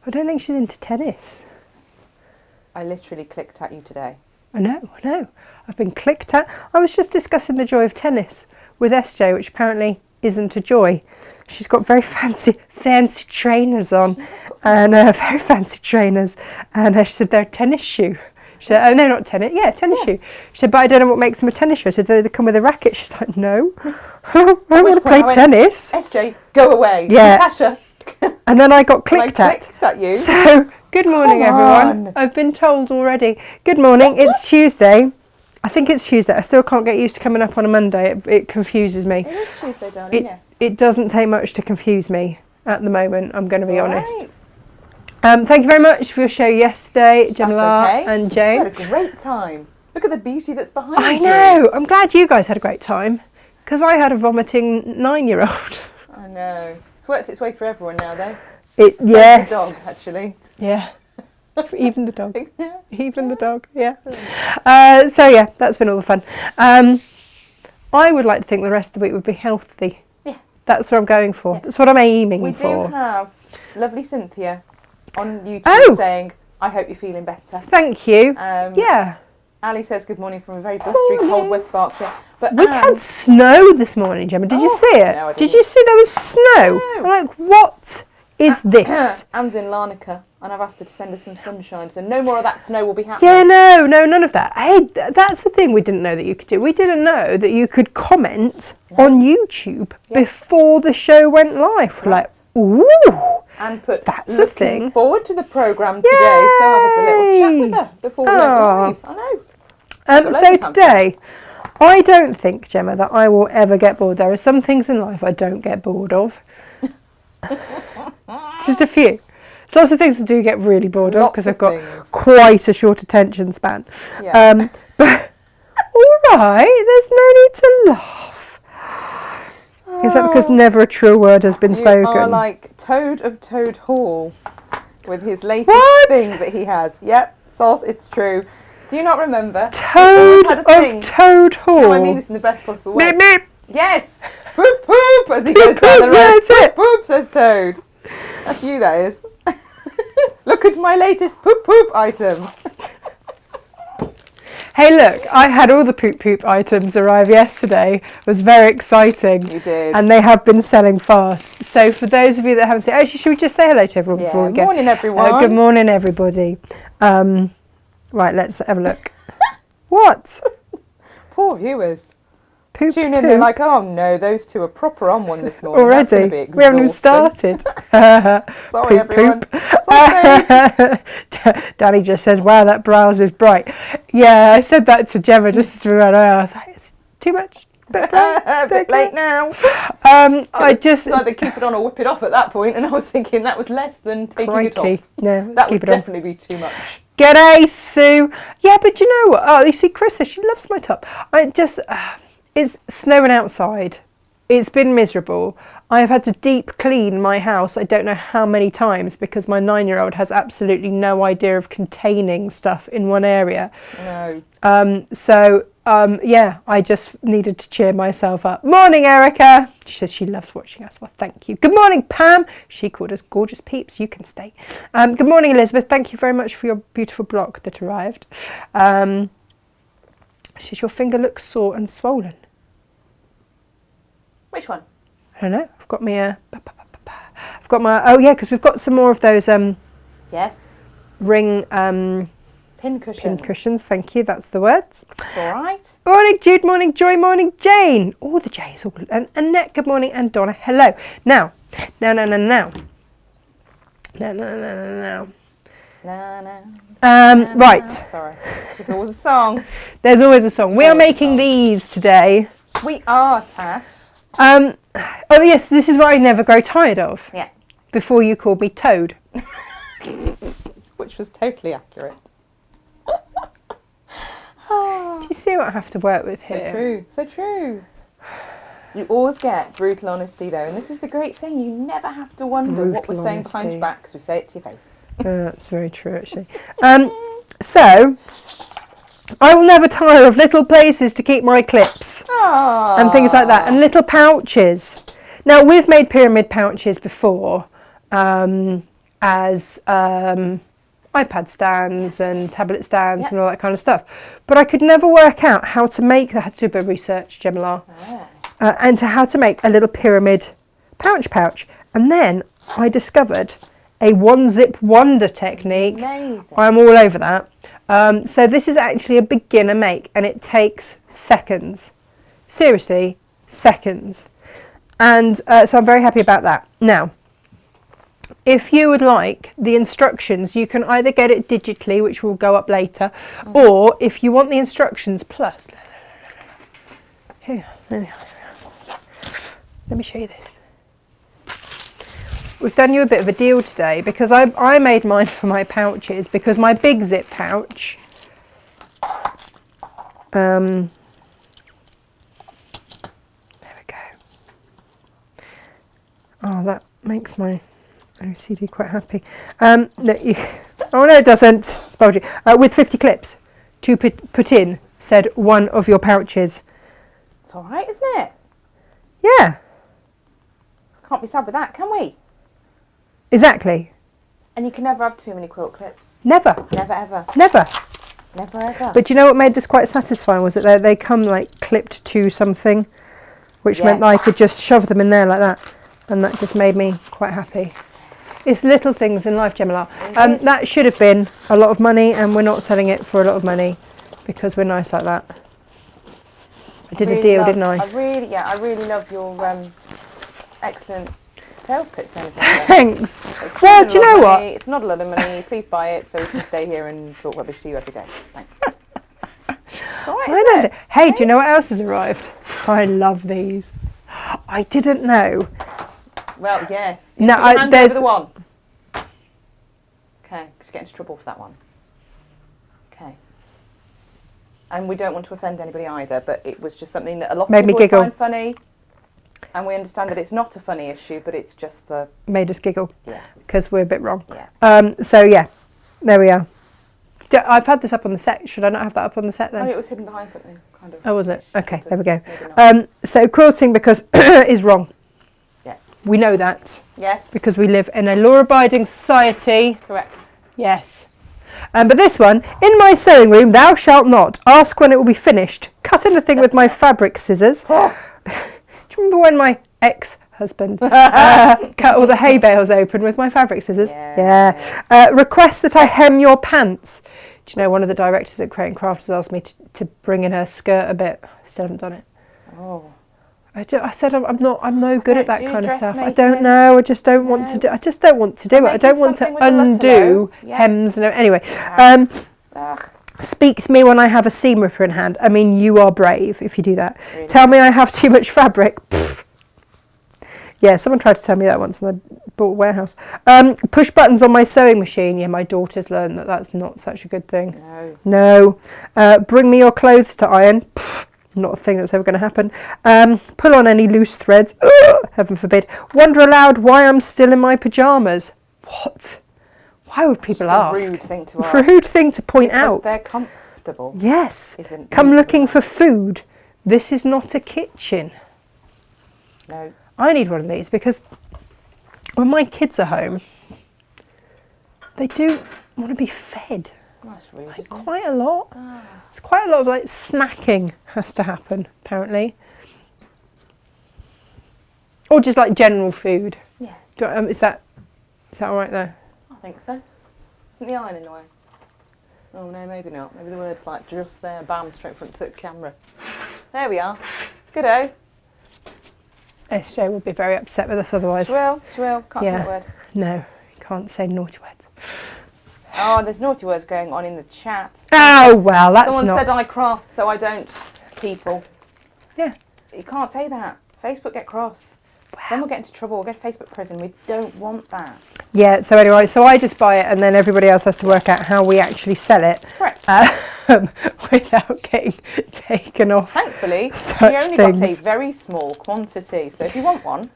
I don't think she's into tennis. I literally clicked at you today. I know. I've been clicked at. I was just discussing the joy of tennis with SJ, which apparently isn't a joy. She's got very fancy trainers on, and very fancy trainers. And she said they're a tennis shoe. She said, oh no, not tennis. Yeah, tennis shoe. She said, but I don't know what makes them a tennis shoe. I said, do they come with a racket? She's like, no. I don't want to play tennis. SJ, go away. Yeah. Natasha. And then I got clicked I clicked at you. So, good morning, everyone. I've been told already. Good morning. It's Tuesday. I think it's Tuesday. I still can't get used to coming up on a Monday. It confuses me. It is Tuesday, darling, yes. It doesn't take much to confuse me at the moment, I'm going to be honest. Right. Thank you very much for your show yesterday, Jamila and Jane. We had a great time. Look at the beauty that's behind you. I know. I'm glad you guys had a great time, because I had a vomiting 9-year-old. I know. It's worked its way through everyone now, though. Yes. The dog, actually. Yeah. Even the dog. Yeah. Even the dog, yeah. So yeah, that's been all the fun. I would like to think the rest of the week would be healthy. Yeah. That's what I'm going for. Yeah. That's what I'm aiming for. We do have lovely Cynthia on YouTube saying, I hope you're feeling better. Thank you. Yeah. Ali says good morning from a very blustery, cold West Berkshire. But we had snow this morning, Gemma. Did you see it? No, I didn't. Did you see there was snow? I'm like, what is this? Anne's in Larnaca, and I've asked her to send us some sunshine, so no more of that snow will be happening. Yeah, no, none of that. Hey, that's the thing we didn't know that you could do. We didn't know that you could comment on YouTube before the show went live. We're like, ooh. And put that's a thing. Forward to the programme today, so I had a little chat with her before we went live. I know. So today, I don't think, Gemma, that I will ever get bored. There are some things in life I don't get bored of. Just a few. So lots of things I do get really bored of because I've got quite a short attention span. Yeah. But all right, there's no need to laugh. Is that because never a true word has been spoken? You are like Toad of Toad Hall with his latest thing that he has. Yep, Sauce, it's true. Do you not remember? Toad of Toad Hall. No, I mean this in the best possible way. Meep, meep. Yes! Poop poop as he goes down the road. Poop poop, says Toad. That's you, that is. Look at my latest poop poop item. Hey, look, I had all the poop poop items arrive yesterday. It was very exciting. You did. And they have been selling fast. So for those of you that haven't seen, should we just say hello to everyone before we go? Good morning, everyone. Good morning, everybody. Right, let's have a look. What? Poor viewers. Poop, tune in, they're like, oh no, those two are proper on one this morning. Already? We haven't even started. Sorry, everyone. Sorry. Danny just says, wow, that blouse is bright. Yeah, I said that to Gemma just as we ran out. I was like, is it too much? A bit late now. I just either keep it on or whip it off at that point, and I was thinking that was less than taking it off. No, that would definitely be too much. G'day, Sue. Yeah, but you know what? Oh, you see, Krista, she loves my top. It's snowing outside. It's been miserable. I have had to deep clean my house I don't know how many times because my 9-year-old has absolutely no idea of containing stuff in one area. No. Yeah, I just needed to cheer myself up. Morning, Erica. She says she loves watching us. Well, thank you. Good morning, Pam. She called us gorgeous peeps. You can stay. Good morning, Elizabeth. Thank you very much for your beautiful block that arrived. She says your finger looks sore and swollen. Which one? I don't know. I've got my. I've got my. Oh yeah, because we've got some more of those. Yes. Ring. Pin cushions. Pin cushions. Thank you. That's the words. It's all right. Morning, Jude. Morning, Joy. Morning, Jane. All the J's. And Annette. Good morning, and Donna. Hello. Now. Right. Sorry. There's always a song. There's always a song. We are making these today. We are, Tash. Oh yes, this is what I never grow tired of. Yeah. Before you called me Toad. Which was totally accurate. Do you see what I have to work with here? So true. So true. You always get brutal honesty though, and this is the great thing. You never have to wonder what we're saying behind your back because we say it to your face. That's very true, actually. So, I will never tire of little places to keep my clips. Aww. And things like that, and little pouches. Now, we've made pyramid pouches before, as iPad stands and tablet stands and all that kind of stuff. But I could never work out how to make, I had to do a bit of research, Gemma, and how to make a little pyramid pouch. And then I discovered a one zip wonder technique. Amazing. I'm all over that. So this is actually a beginner make and it takes seconds. Seriously, seconds. And so I'm very happy about that. Now, if you would like the instructions, you can either get it digitally, which will go up later, or if you want the instructions plus, here, let me show you this. We've done you a bit of a deal today because I made mine for my pouches because my big zip pouch, there we go. Oh, that makes my OCD quite happy. Oh no, it doesn't. It's bulgy. With 50 clips to put in, said one of your pouches. It's all right, isn't it? Yeah. Can't be sad with that, can we? Exactly. And you can never have too many quilt clips. Never. Never ever. Never. Never ever. But you know what made this quite satisfying was that they come like clipped to something, which meant that I could just shove them in there like that, and that just made me quite happy. It's little things in life, Gemma. That should have been a lot of money, and we're not selling it for a lot of money because we're nice like that. I did a deal, didn't I? I really love your excellent sales pitch. Thanks. Well, do you know what? It's not a lot of money. Please buy it so we can stay here and talk rubbish to you every day. Thanks. Right, hey, do you know what else has arrived? I love these. I didn't know. Well, yes. No, there's the one. Okay, because you get into trouble for that one. Okay. And we don't want to offend anybody either, but it was just something that a lot of people would find funny. And we understand that it's not a funny issue, but it's just the... Made us giggle. Yeah. Because we're a bit wrong. Yeah. So, yeah, there we are. I've had this up on the set. Should I not have that up on the set then? Oh, it was hidden behind something, kind of. Oh, was it? Okay, there we go. So quilting because is wrong. Yeah. We know that. Yes. Because we live in a law-abiding society. Correct. Yes. But this one, in my sewing room, thou shalt not ask when it will be finished. Cut anything with my fabric scissors. Do you remember when my ex-husband cut all the hay bales open with my fabric scissors? Yeah. Request that I hem your pants. Do you know one of the directors at Create and Craft has asked me to bring in her skirt a bit. Still haven't done it. Oh. I said I'm no good at that kind of stuff. I don't know. I just don't want to do. I just don't want to do it. I don't want to undo hems and anyway. Speak to me when I have a seam ripper in hand. I mean, you are brave if you do that. Really? Tell me I have too much fabric. Pfft. Yeah, someone tried to tell me that once and I bought a warehouse. Push buttons on my sewing machine. Yeah, my daughter's learned that that's not such a good thing. No. Bring me your clothes to iron. Pfft. Not a thing that's ever going to happen. Pull on any loose threads. Heaven forbid. Wonder aloud why I'm still in my pyjamas. What? Why would people ask? Rude thing to ask. Rude thing to point out. They're comfortable. Yes. Come looking for food. This is not a kitchen. No. I need one of these because when my kids are home, they do want to be fed. That's rude, like quite a lot. It's quite a lot of like snacking has to happen apparently, or just like general food. Yeah. Is that all right though? I think so. Isn't the iron in the way? Oh no, maybe not. Maybe the word's like just there, bam, straight front to the camera. There we are. Good-o. SJ would be very upset with us otherwise. She will. Can't say that word. No, can't say naughty words. Oh, there's naughty words going on in the chat. Oh, well, that's Someone not... said I craft, so I don't, people. Yeah. You can't say that. Facebook get cross. Wow. Then we'll get into trouble. We'll go to Facebook prison. We don't want that. Yeah, so anyway, so I just buy it and then everybody else has to work out how we actually sell it. Correct. Without getting taken off. Thankfully, she only got a very small quantity. So if you want one...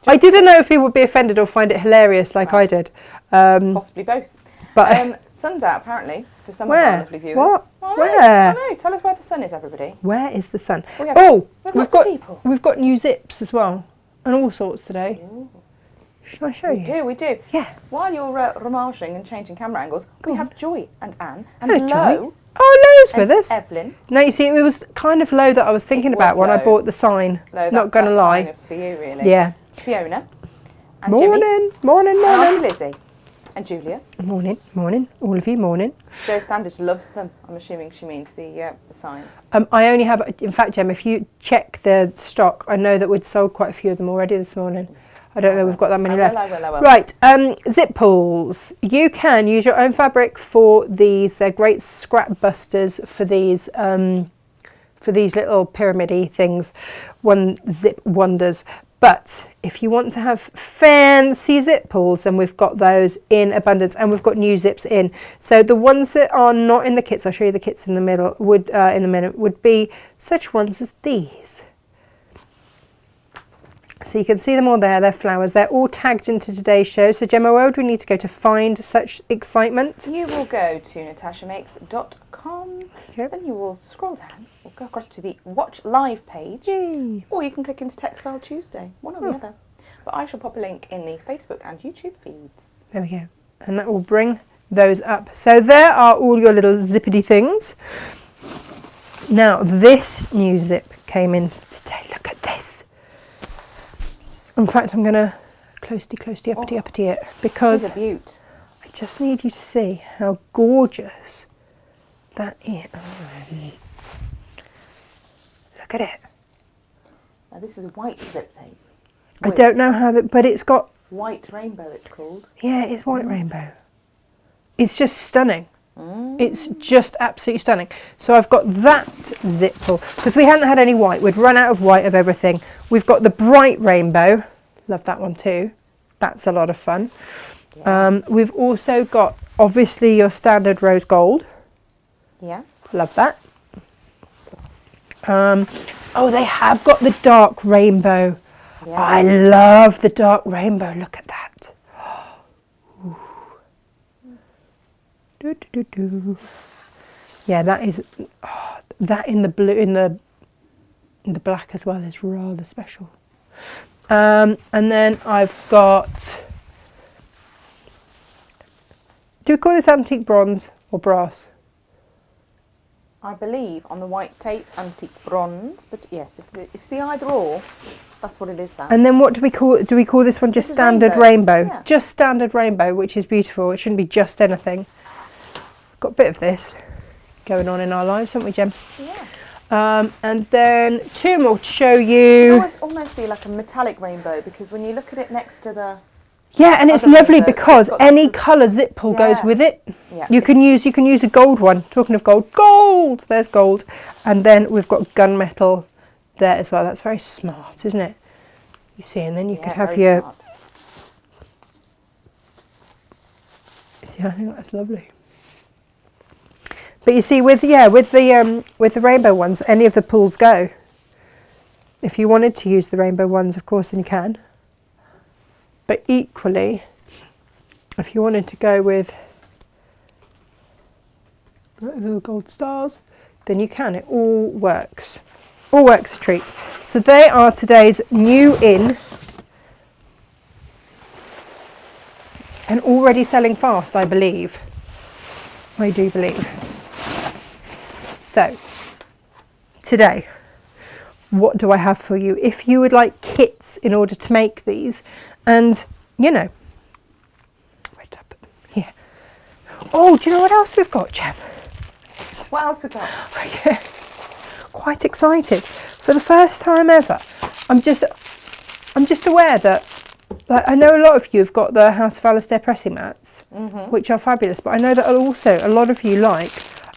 I didn't know if people would be offended or find it hilarious like I did. Possibly both. But sun's out apparently for some of our lovely viewers. What? I know. Tell us where the sun is, everybody. Where is the sun? We've got new zips as well and all sorts today. Ooh. Should I show you? We do. Yeah. While you're remarching and changing camera angles, we have Joy and Anne and Hello, Lo. Joy. Oh, Lo's with us. Evelyn. No, you see, it was kind of Lo that I was thinking about when I bought the sign. Lo, Not going to lie. Sign is for you, really. Yeah. Fiona. And Morning. Jimmy. Morning, And morning. Auntie Lizzie. And Julia. Morning, morning. All of you, morning. Jo Standish loves them. I'm assuming she means the signs. I only have, in fact, Jem, if you check the stock, I know that we'd sold quite a few of them already this morning. I don't know we've got that many left. I will. Right, zip pulls. You can use your own fabric for these. They're great scrap busters for these little pyramid-y things, one zip wonders. But if you want to have fancy zip pulls, then we've got those in abundance, and we've got new zips in. So the ones that are not in the kits, I'll show you the kits in the middle. In a minute, would be such ones as these. So you can see them all there, they're flowers. They're all tagged into today's show. So Gemma, where would we need to go to find such excitement? You will go to natashamakes.com Yep. and you will scroll down or go across to the Watch Live page. Yay. Or you can click into Textile Tuesday, one or the other. But I shall pop a link in the Facebook and YouTube feeds. There we go. And that will bring those up. So there are all your little zippity things. Now this new zip came in today. Look at this. In fact, I'm going to closety, uppity it, because She's a beaut. I just need you to see how gorgeous that is. Look at it. Now this is white zip tape. I don't know how that, but it's got, White rainbow it's called. yeah, it's white rainbow. It's just stunning. It's just absolutely stunning. So I've got that zip pull, because we hadn't had any white. We'd run out of white of everything. We've got the bright rainbow. Love that one too. That's a lot of fun. Yeah. We've also got, obviously, your standard rose gold. Yeah. Love that. Oh, they have got the dark rainbow. Yeah. I love the dark rainbow. Look at that. Do, do, do, do. Yeah, that is that in the blue, in the black as well is rather special. And then I've got. Do we call this antique bronze or brass? I believe on the white tape, antique bronze, but yes, if you see either or, that's what it is. That. And then what do we call it? Do we call this one just This is standard rainbow. rainbow? Yeah. Just standard rainbow, which is beautiful. It shouldn't be just anything. Got a bit of this going on in our lives, haven't we, Jem? Yeah. And then two more to show you. It almost be like a metallic rainbow, because when you look at it next to the Yeah, and it's other lovely rainbow, because it's got any some- colour zip pull goes Yeah. with it. Yeah. You can use a gold one. Talking of gold, gold. There's gold, and then we've got gunmetal there as well. That's very smart, isn't it? You see, and then you could have very your. smart. See, I think that's lovely. But you see, with the rainbow ones, any of the pulls go. If you wanted to use the rainbow ones, of course, then you can. But equally, if you wanted to go with little gold stars, then you can. It all works. All works a treat. So they are today's new in. And already selling fast, I believe. I do believe. So, today, what do I have for you? If you would like kits in order to make these, and, you know, wait up here. Oh, do you know what else we've got, Jem? What else we got? Yeah. Quite excited. For the first time ever, I'm just aware that, like, I know a lot of you have got the House of Alistair pressing mats, which are fabulous, but I know that also a lot of you like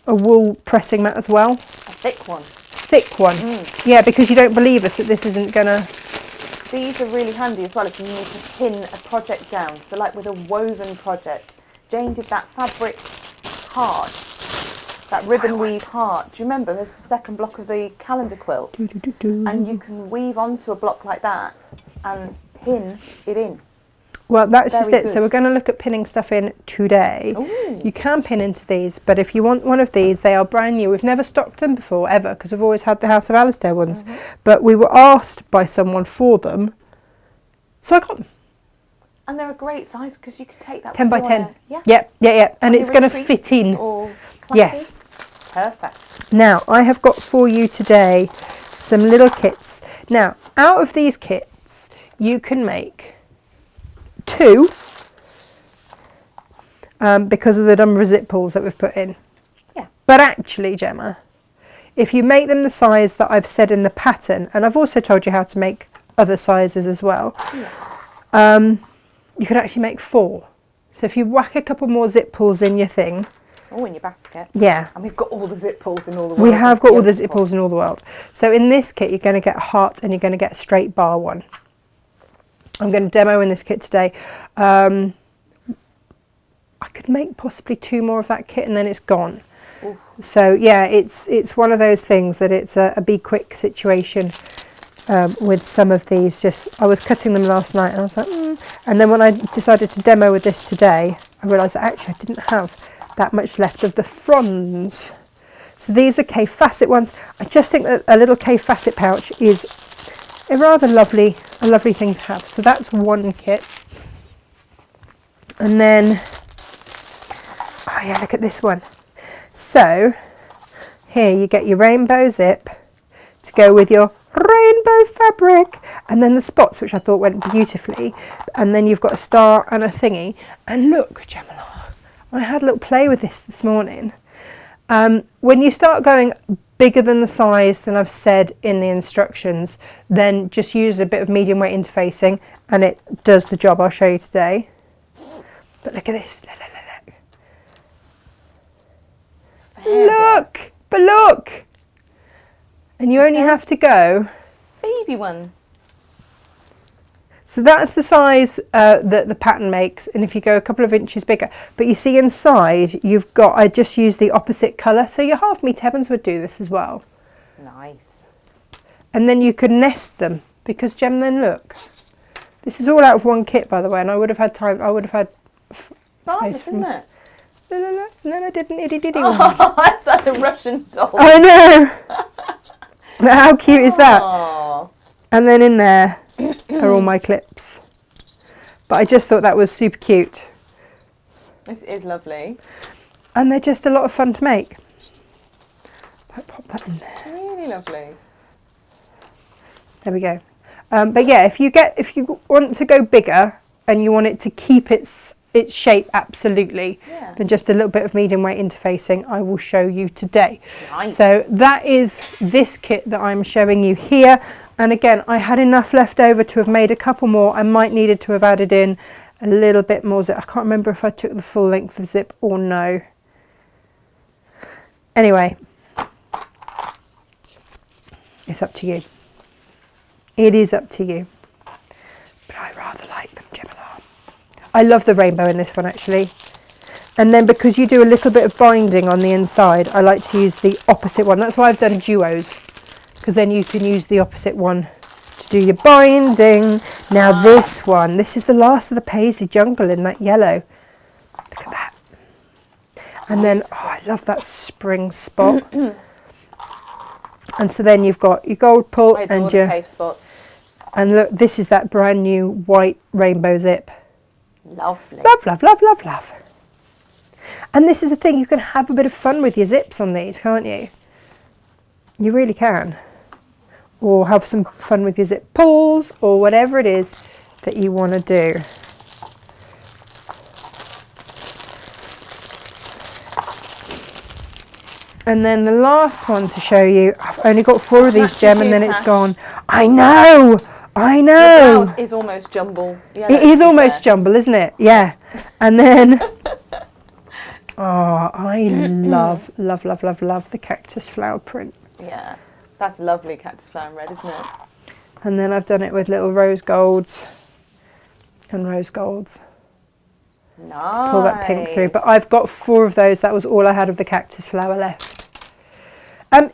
a wool pressing mat as well. A thick one. Thick one. Yeah, because you don't believe us that this isn't gonna. These are really handy as well if you need to pin a project down. So like with a woven project, Jane did that fabric heart, that ribbon weave heart. Do you remember? There's the second block of the calendar quilt. And you can weave onto a block like that and pin it in. Well, that's Very just it. good. So we're going to look at pinning stuff in today. Ooh. You can pin into these, but if you want one of these, they are brand new. We've never stocked them before, ever, because we've always had the House of Alistair ones. But we were asked by someone for them, so I got them. And they're a great size because you could take that 10 by with you 10. on a- yeah. Yeah. And On it's your going to retreats fit in. or Yes. classes. Perfect. Now, I have got for you today some little kits. Now, out of these kits, you can make 2 because of the number of zip pulls that we've put in. Yeah. But actually, Gemma, if you make them the size that I've said in the pattern, and I've also told you how to make other sizes as well, you can actually make 4. So if you whack a couple more zip pulls in your thing. Oh, in your basket. Yeah. And we've got all the zip pulls in all the world. We have got all the zip pulls in all the world. So in this kit, you're going to get a heart and you're going to get a straight bar one. I'm going to demo in this kit today. I could make possibly 2 more of that kit and then it's gone. Ooh. So yeah, it's one of those things that it's a be quick situation with some of these. I was cutting them last night and I was like, and then when I decided to demo with this today, I realised that actually I didn't have that much left of the fronds. So these are K facet ones. I just think that a little K facet pouch is a rather lovely thing to have. So that's one kit. And then, oh yeah, look at this one. So here you get your rainbow zip to go with your rainbow fabric, and then the spots, which I thought went beautifully, and then you've got a star and a thingy. And look, Gemma, I had a little play with this morning. When you start going bigger than the size than I've said in the instructions, then just use a bit of medium weight interfacing and it does the job. I'll show you today. But look at this. Look! But look! And you only have to go... Baby one. So that's the size that the pattern makes, and if you go a couple of inches bigger. But you see inside, you've got, I just used the opposite colour, so your half metre heavens would do this as well. Nice. And then you could nest them, because Gem, then look. This is all out of one kit, by the way, and I would have had time, I would have had Nice, isn't it? No, I didn't, itty-ditty one. one. That's like a Russian doll. I know! How cute is that? And then in there are all my clips. But I just thought that was super cute. This is lovely. And they're just a lot of fun to make. I'll pop that in there. Really lovely. There we go. But yeah, if you want to go bigger and you want it to keep its shape absolutely, then just a little bit of medium weight interfacing I will show you today. Nice. So that is this kit that I'm showing you here. And again, I had enough left over to have made a couple more. I might needed to have added in a little bit more zip. I can't remember if I took the full length of zip or no. Anyway, it's up to you. It is up to you. But I rather like them, Gemma. I love the rainbow in this one actually. And then because you do a little bit of binding on the inside, I like to use the opposite one. That's why I've done duos, because then you can use the opposite one to do your binding. Now this one, this is the last of the paisley jungle in that yellow. Look at that. And then, oh, I love that spring spot. And so then you've got your gold pull and your tape spots. And look, this is that brand new white rainbow zip. Lovely. Love, love, love, love, love. And this is the thing, you can have a bit of fun with your zips on these, can't you? You really can. Or have some fun with your zip pulls, or whatever it is that you want to do. And then the last one to show you, I've only got 4 of these, Gem, and then it's gone. I know! I know! The blouse is almost jumble. Yeah, it is almost jumble, isn't it? Yeah. And then, oh, I love, love, love, love, love the cactus flower print. Yeah, that's lovely cactus flower in red, isn't it? And then I've done it with little rose golds and rose golds. Nice. To pull that pink through. But I've got 4 of those. That was all I had of the cactus flower left.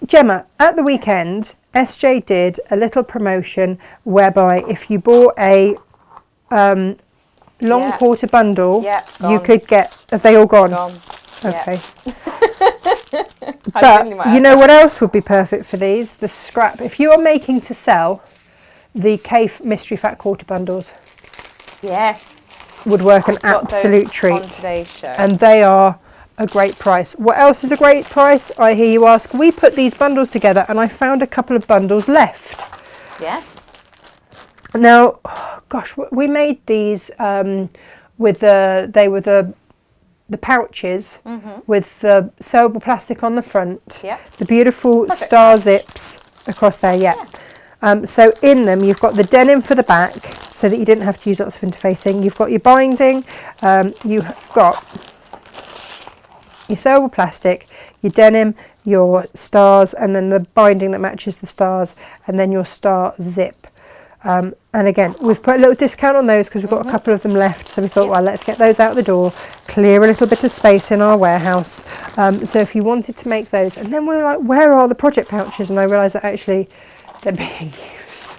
Gemma, at the weekend, SJ did a little promotion whereby if you bought a long quarter bundle, you could get, have they all gone? Gone. Okay. But you know what else would be perfect for these? The scrap. If you are making to sell, the K Mystery Fat quarter bundles. Yes. would work an Got absolute those treat. on today's show. And they are a great price. What else is a great price, I hear you ask? We put these bundles together and I found a couple of bundles left. Yes. Now, oh gosh, we made these with they were the pouches with the sewable plastic on the front, the beautiful star zips across there, so in them you've got the denim for the back so that you didn't have to use lots of interfacing. You've got your binding, you've got your sewable plastic, your denim, your stars, and then the binding that matches the stars, and then your star zip. And again, we've put a little discount on those because we've got a couple of them left. So we thought, well, let's get those out the door, clear a little bit of space in our warehouse. So if you wanted to make those, and then we were like, where are the project pouches? And I realised that actually they're being used.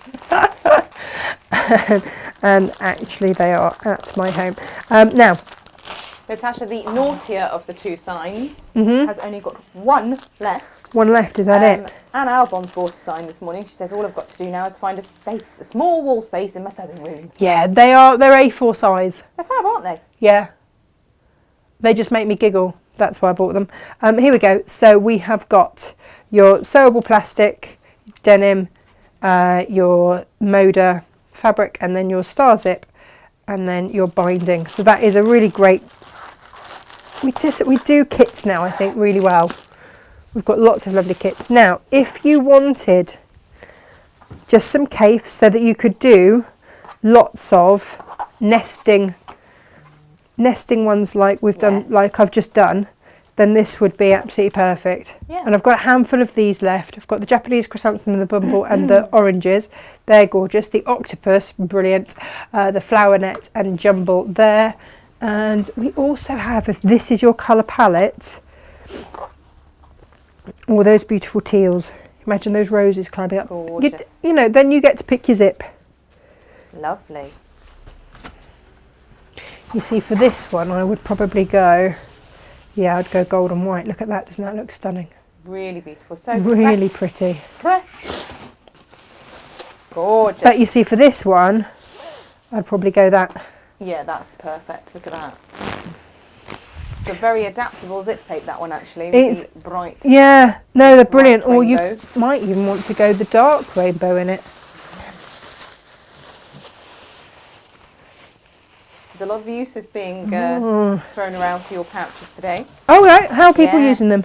And actually they are at my home. Now, Natasha, the naughtier of the two signs, has only got one left. One left, is that it? Anne Albon's bought a sign this morning. She says all I've got to do now is find a space, a small wall space in my sewing room. Yeah, they're A4 size. They're fab, aren't they? Yeah. They just make me giggle. That's why I bought them. Here we go. So we have got your sewable plastic, denim, your Moda fabric, and then your star zip, and then your binding. So that is a really great... We do kits now, I think, really well. We've got lots of lovely kits. Now, if you wanted just some capes so that you could do lots of nesting ones like we've done, like I've just done, then this would be absolutely perfect. Yeah. And I've got a handful of these left. I've got the Japanese chrysanthemum and the bumble and the oranges. They're gorgeous. The octopus, brilliant. The flower net and jumble there. And we also have, if this is your colour palette, all those beautiful teals. Imagine those roses climbing up. Gorgeous. You know, then you get to pick your zip. Lovely. You see, for this one, I would probably go, I'd go gold and white. Look at that. Doesn't that look stunning? Really beautiful. So really pretty. Fresh. Gorgeous. But you see, for this one, I'd probably go that. Yeah, that's perfect. Look at that. It's a very adaptable zip tape, that one, actually. It's bright. Yeah, no, they're brilliant. Or rainbow. You might even want to go the dark rainbow in it. There's a lot of uses being thrown around for your pouches today. Oh, right. How are people using them?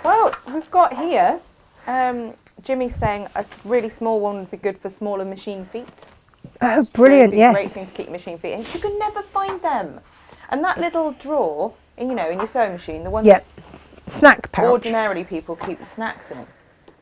Well, we've got here, Jimmy's saying a really small one would be good for smaller machine feet. Oh, brilliant, Really great yes. thing to keep your machine feet in. You can never find them. And that little drawer, in your sewing machine, the one that snack pouch. ordinarily people keep the snacks in.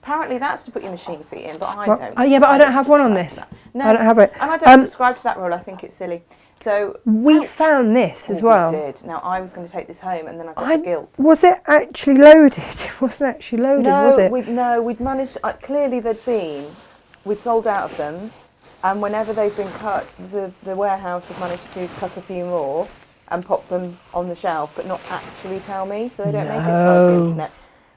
Apparently that's to put your machine feet in, but I don't. Yeah, but I don't have one on this. No, I don't have it. And I don't subscribe to that rule. I think it's silly. So we found this as well. We did. Now I was going to take this home, and then I got the guilt. Was it actually loaded? It wasn't actually loaded, was it? We'd managed. Clearly, they'd been. We'd sold out of them, and whenever they've been cut, the warehouse had managed to cut a few more and pop them on the shelf, but not actually tell me, so they don't make it as far as the internet.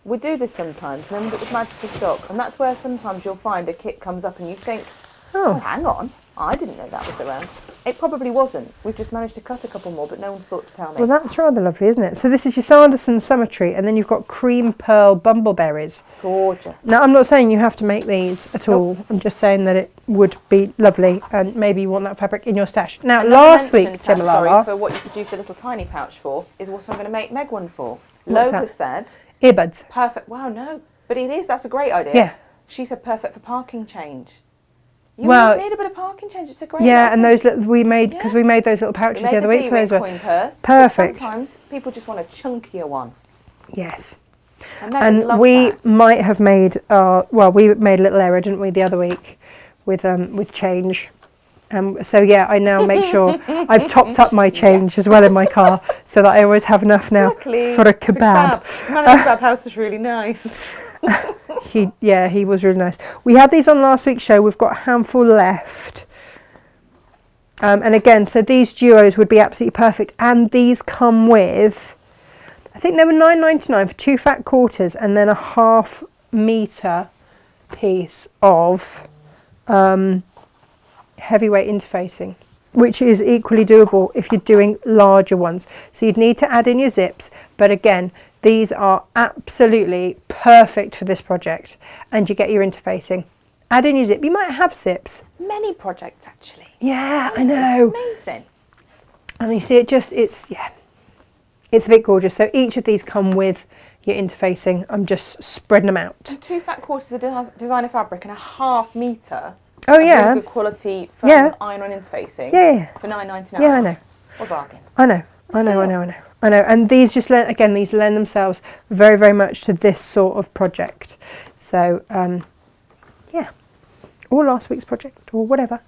We do this sometimes, and then it was magical stock, and that's where sometimes you'll find a kit comes up and you think, oh, hang on, I didn't know that was around. It probably wasn't. We've just managed to cut a couple more, but no one's thought to tell me. Well, that's rather lovely, isn't it? So this is your Sanderson Summer Treat, and then you've got Cream Pearl Bumbleberries. Gorgeous. Now, I'm not saying you have to make these at all. I'm just saying that it would be lovely, and maybe you want that fabric in your stash. Now, last week, Gemma, for what you could use the little tiny pouch for, is what I'm going to make Meg one for. Lola said... Earbuds. Perfect. Wow, no. But it is. That's a great idea. Yeah. She said perfect for parking change. You always need a bit of parking change. It's a great idea. And those little, we made those little pouches the other week for those. Coin purse. Perfect. Sometimes people just want a chunkier one. Yes. And we might have made we made a little error, didn't we, the other week with change. So I now make sure I've topped up my change as well in my car, so that I always have enough now for a kebab. The man in the kebab house is really nice. He was really nice. We had these on last week's show. We've got a handful left. And again, so these duos would be absolutely perfect. And these come with, I think they were $9.99 for 2 fat quarters and then a ½ metre piece of heavyweight interfacing. which is equally doable if you're doing larger ones. So you'd need to add in your zips, but again, these are absolutely perfect for this project, and you get your interfacing. Add in your zip. You might have zips. Many projects actually. Yeah, I know. Amazing. And you see it's a bit gorgeous. So each of these come with your interfacing. I'm just spreading them out. And 2 fat quarters of designer fabric and a ½ metre. Oh yeah. Really good quality foam iron-on interfacing. Yeah. For $9.99. Yeah, I know. What a bargain. I know. And these just lend themselves very, very much to this sort of project. So yeah, or last week's project or whatever.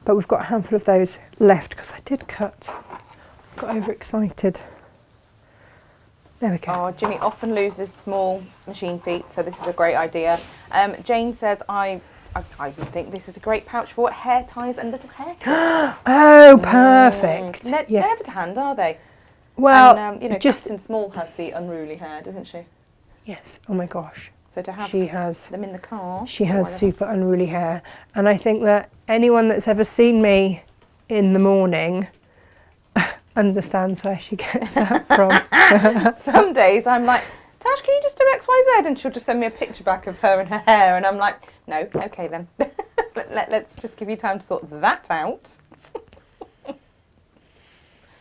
But we've got a handful of those left because I did cut. Got overexcited. There we go. Oh, Jimmy often loses small machine feet, so this is a great idea. Jane says, I would think this is a great pouch for hair ties and little hair clips. Oh, perfect. They're never to hand, are they? Well, and, you know, Captain Small has the unruly hair, doesn't she? Yes. Oh my gosh. So to have them in the car. She has super unruly hair, and I think that anyone that's ever seen me in the morning understands where she gets that from. Some days I'm like, Tash, can you just do X, Y, Z? And she'll just send me a picture back of her and her hair, and I'm like, no, okay then. Let's just give you time to sort that out.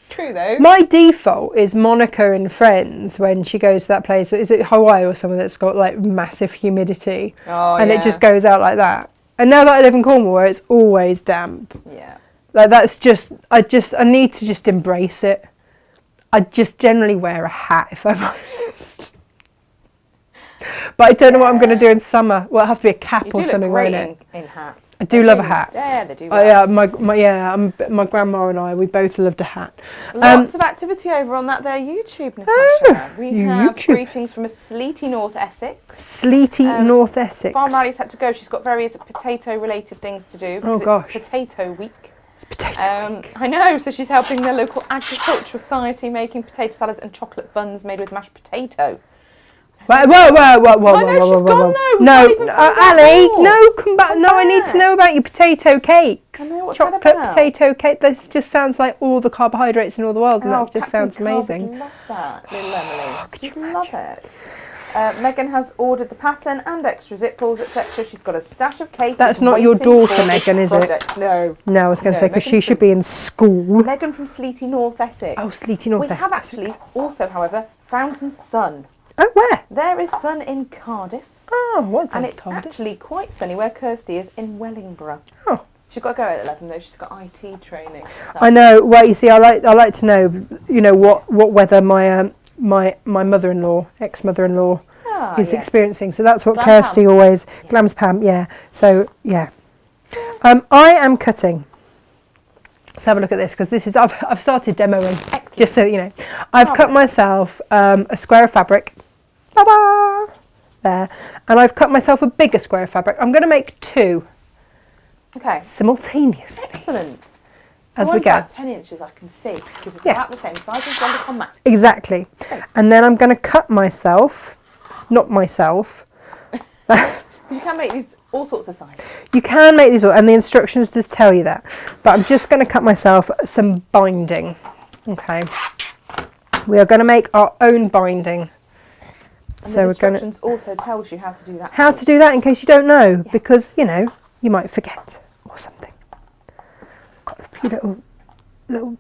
True though. My default is Monica in Friends when she goes to that place. Is it Hawaii or somewhere that's got like massive humidity? Oh, and it just goes out like that. And now that I live in Cornwall, where it's always damp. Yeah. Like that's just I need to just embrace it. I just generally wear a hat if I'm honest. But I don't know what I'm going to do in summer. Well, it'll have to be a cap or something, won't it? In hats. I do love a hat. Yeah, they do. Oh yeah, my grandma and I, we both loved a hat. Lots of activity over on that there YouTube, Natasha. We have greetings from a sleety North Essex. Sleety North Essex. Farm Riley's had to go. She's got various potato-related things to do. Oh gosh. It's Potato Week. It's Potato Week. I know. So she's helping the local agricultural society making potato salads and chocolate buns made with mashed potato. Whoa! No, Ali, no, come back. No, I need to know about your potato cakes. I know, what's Chocolate that about? potato cake. This just sounds like all the carbohydrates in all the world, and that just sounds amazing. I love that, little Emily. Could you love it? Megan has ordered the pattern and extra zip pulls, etc. She's got a stash of cake. That's not your daughter, Megan, is it? No. No, I was going to say, because she should be in school. Megan from Sleety North Essex. Oh, Sleety North Essex. We have actually also, however, found some sun. Oh, where? There is sun in Cardiff. Oh, what's And it's actually quite sunny where Kirsty is in Wellingborough. Oh. She's got to go at 11 though. She's got IT training. So. I know. Well, you see, I like to know, you know, what weather my mother-in-law, ex-mother-in-law, is experiencing. So that's what Kirsty always. Glam's Pam, yeah. So yeah. I am cutting. Let's have a look at this, because this is I've started demoing. Excellent. Just so you know, I've cut myself a square of fabric. Ta-da! There, and I've cut myself a bigger square of fabric. I'm going to make 2. Okay. Simultaneously. Excellent. So as we go. About 10 inches, I can see, because it's about the same size as Wonder Combat. Exactly. Okay. And then I'm going to cut myself, not myself. Because you can make these all sorts of sizes. You can make these all, and the instructions just tell you that. But I'm just going to cut myself some binding. Okay. We are going to make our own binding. And so the instructions also tells you how to do that. How to do that in case you don't know, because, you know, you might forget or something. Got a few little...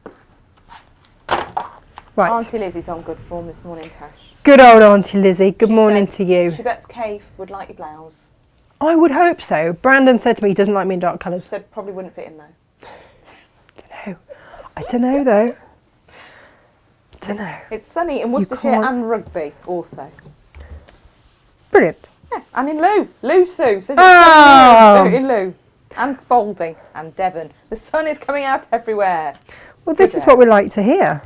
Right. Auntie Lizzie's on good form this morning, Tash. Good old Auntie Lizzie. Good morning to you. She bets Kate would like your blouse. I would hope so. Brandon said to me he doesn't like me in dark colours. She said probably wouldn't fit him though. I don't know though. I don't know. It's sunny in Worcestershire and Rugby also. Brilliant. Yeah, and in Lou Sue says it's sunny in Lou. And Spalding and Devon. The sun is coming out everywhere. Well, this is what we like to hear.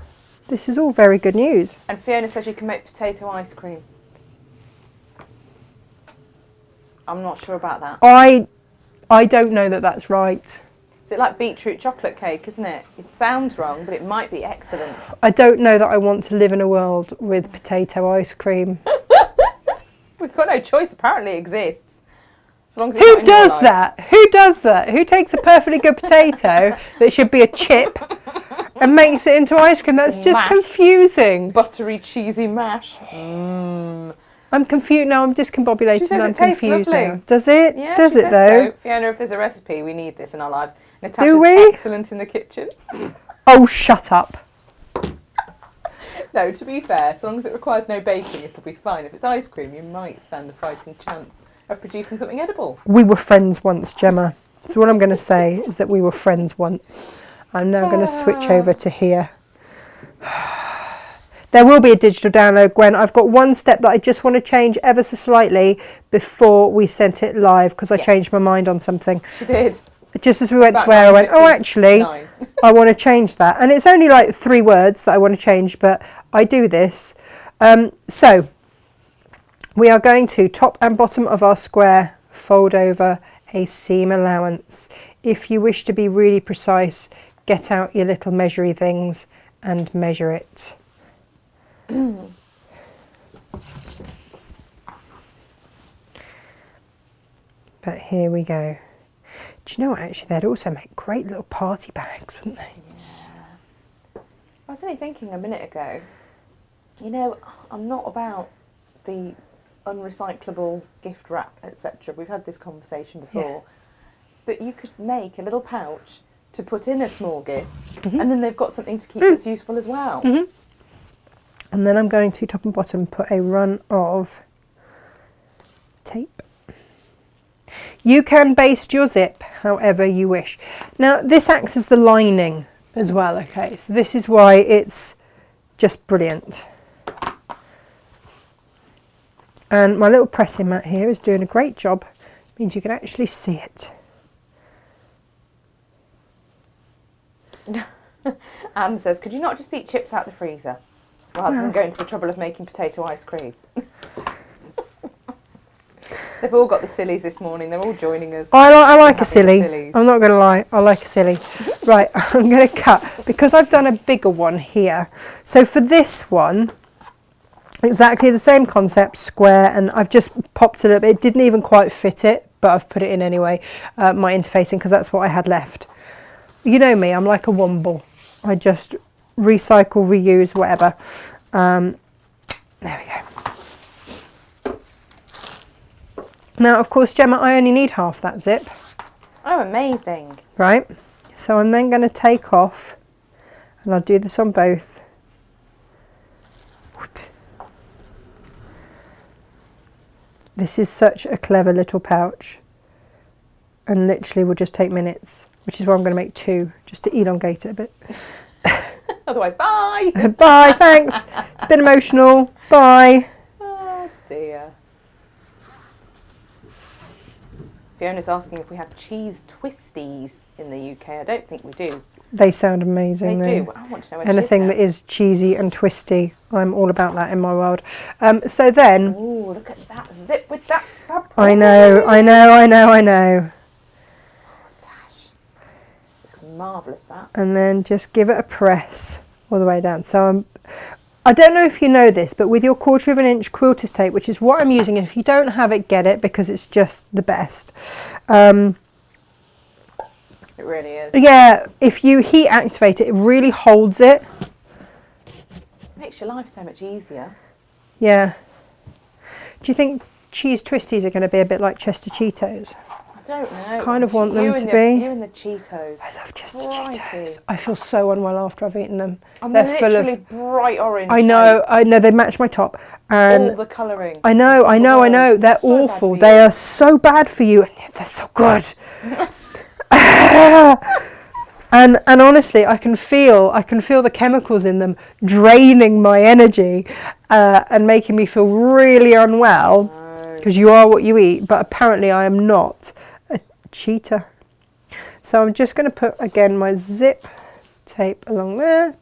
This is all very good news. And Fiona says you can make potato ice cream. I'm not sure about that. I don't know that that's right. Is it like beetroot chocolate cake, isn't it? It sounds wrong, but it might be excellent. I don't know that I want to live in a world with potato ice cream. We've got no choice, apparently it exists. As long as it's Who not in your does life. that? Who does that? Who takes a perfectly good potato that should be a chip and makes it into ice cream? That's just Mash. confusing. Buttery, cheesy mash. Mmm. I'm confused now. I'm discombobulated. She says and I'm it tastes confused lovely. now. Does it? Yeah, Does she it says though? So. Fiona, if there's a recipe, we need this in our lives. Natasha's Do we? excellent in the kitchen. Oh, shut up. No, to be fair, so long as it requires no baking, it'll be fine. If it's ice cream, you might stand a fighting chance of producing something edible. We were friends once, Gemma. So what I'm going to say is that we were friends once. I'm now going to switch over to here. There will be a digital download, Gwen. I've got one step that I just want to change ever so slightly before we sent it live because I changed my mind on something. She did. Just as we went About to where I went, oh, actually, 9. I want to change that. And it's only like 3 words that I want to change, but I do this. So we are going to top and bottom of our square, fold over a seam allowance. If you wish to be really precise, get out your little measury things and measure it. But here we go. Do you know what, actually, they'd also make great little party bags, wouldn't they? Yeah. I was only thinking a minute ago, you know, I'm not about the unrecyclable gift wrap, etc. We've had this conversation before. But you could make a little pouch to put in a small gift, and then they've got something to keep that's useful as well. And then I'm going to, top and bottom, put a run of tape. You can baste your zip however you wish. Now, this acts as the lining as well, okay? So this is why it's just brilliant. And my little pressing mat here is doing a great job. It means you can actually see it. Anne says, could you not just eat chips out the freezer rather than going to the trouble of making potato ice cream? They've all got the sillies this morning. They're all joining us. I like a silly. I'm not going to lie. I like a silly. Right, I'm going to cut because I've done a bigger one here. So for this one, exactly the same concept, square, and I've just popped it up. It didn't even quite fit it, but I've put it in anyway, my interfacing, because that's what I had left. You know me, I'm like a womble. I just recycle, reuse, whatever. There we go. Now, of course, Gemma, I only need half that zip. Oh, amazing. Right, so I'm then going to take off, and I'll do this on both. This is such a clever little pouch, and literally will just take minutes, which is why I'm going to make 2, just to elongate it a bit. Otherwise, bye. Bye, thanks. It's been emotional. Bye. Oh, dear. Fiona's asking if we have cheese twisties in the UK. I don't think we do. They sound amazing. They do. I want to know where anything that is cheesy and twisty, I'm all about that in my world. So then... Ooh, look at that zip with that fabric. I know. Tash. Marvellous, that. And then just give it a press all the way down. So I don't know if you know this, but with your 1/4 inch quilter's tape, which is what I'm using, and if you don't have it, get it, because it's just the best. It really is. Yeah, if you heat activate it, it really holds it. Makes your life so much easier. Yeah. Do you think cheese twisties are going to be a bit like Chester Cheetos? I don't know. Kind of want them to be. You and the Cheetos. I love Chester Crikey. Cheetos. I feel so unwell after I've eaten them. And They're they're full literally of... bright orange. I know, they match my top. And all the colouring. I know. They're So awful. bad for They you. are so bad for you, and yet they're so good. And honestly, I can feel the chemicals in them draining my energy and making me feel really unwell, because you are what you eat. But apparently, I am not a cheater. So I'm just going to put again my zip tape along there.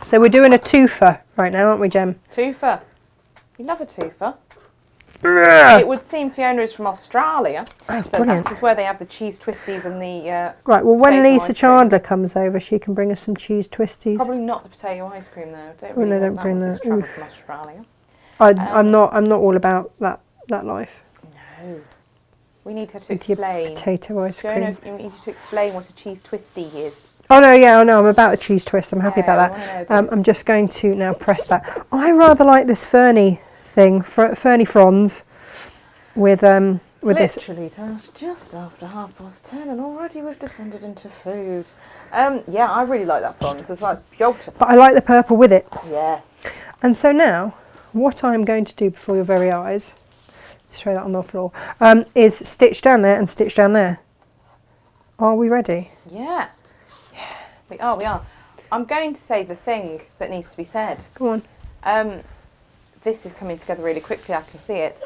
So we're doing a twofer right now, aren't we, Jem? Twofer. You love a twofer. It would seem Fiona is from Australia. Oh, so brilliant. that is where they have the cheese twisties and the... Right, well, when potato Lisa ice cream. Chandler comes over, she can bring us some cheese twisties. Probably not the potato ice cream, though. Don't Oh, really no, want don't bring one that. to travel from Australia. I'm not all about that life. No. We need her to with your explain. potato ice cream. Fiona, you need to explain what a cheese twisty is. Oh no, yeah, I know. I'm about the cheese twist. I'm happy Yeah, about that. I'm just going to now press that. I rather like this ferny thing, ferny fronds, with this. Literally, it's just after 10:30, and already we've descended into food. Yeah, I really like that fronds as well. It's beautiful. But I like the purple with it. Yes. And so now, what I'm going to do before your very eyes, throw that on the floor, is stitch down there and stitch down there. Are we ready? Yeah. We are. I'm going to say the thing that needs to be said. Go on. This is coming together really quickly, I can see it.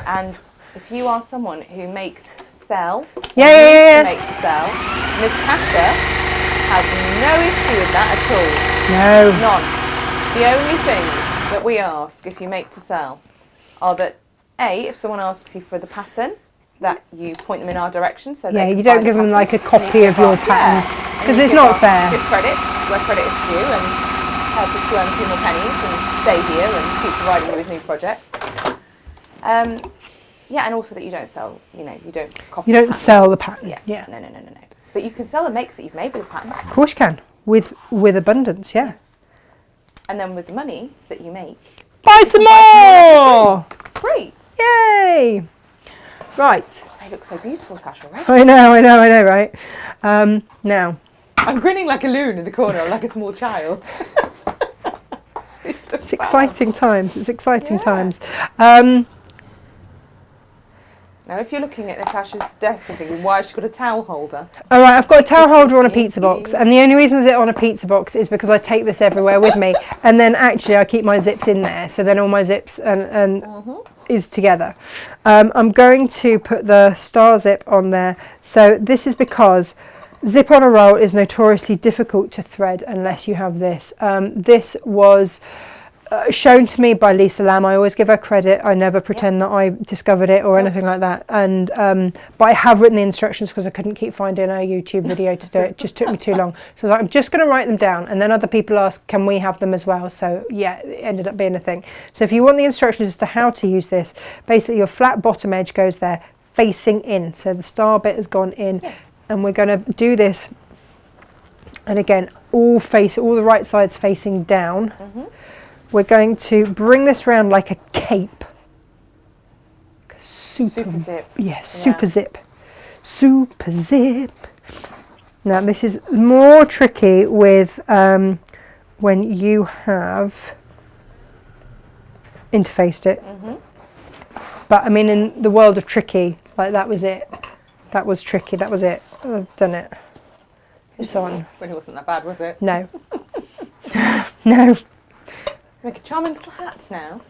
And if you are someone who makes to sell, yeah. Make to sell, Natasha has no issue with that at all. No. None. The only things that we ask if you make to sell are that, A, if someone asks you for the pattern, that you point them in our direction. So yeah, they can you don't buy give the them pattern, like a and you copy give of your our- pattern, yeah, because and you it's give not our fair. Give credit where credit is due and help us to earn a few more pennies and stay here and keep providing you with new projects. Yeah, and also that you don't sell, you don't copy. You don't sell the pattern. Yeah. No. But you can sell the makes that you've made with the pattern. Of course you can, with abundance, yeah. And then with the money that you make, Buy some more! great. Yay! Right. Oh, they look so beautiful, Tasha, right? I know, right? Now. I'm grinning like a loon in the corner, I'm like a small child. It's exciting times. It's exciting times. Now, if you're looking at Natasha's desk and thinking, why has she got a towel holder? All right, I've got a towel holder on a pizza box, and the only reason it's on a pizza box is because I take this everywhere with me, and then actually I keep my zips in there, so then all my zips and is together. I'm going to put the star zip on there. So this is because zip on a roll is notoriously difficult to thread unless you have this. This was shown to me by Lisa Lamb. I always give her credit. I never pretend that I discovered it or anything like that. And but I have written the instructions because I couldn't keep finding a YouTube video to do it. It just took me too long. So I was like, I'm just going to write them down. And then other people asked, can we have them as well? So yeah, it ended up being a thing. So if you want the instructions as to how to use this, basically your flat bottom edge goes there facing in. So the star bit has gone in. Yeah. And we're going to do this. And again, all the right sides facing down. We're going to bring this round like a cape. Super zip. Yes, super zip. Super zip. Now this is more tricky with when you have interfaced it. But I mean, in the world of tricky, like that was it. That was tricky, that was it. I've done it. It's on. Well, it wasn't that bad, was it? No. No. Make a charming little hat now.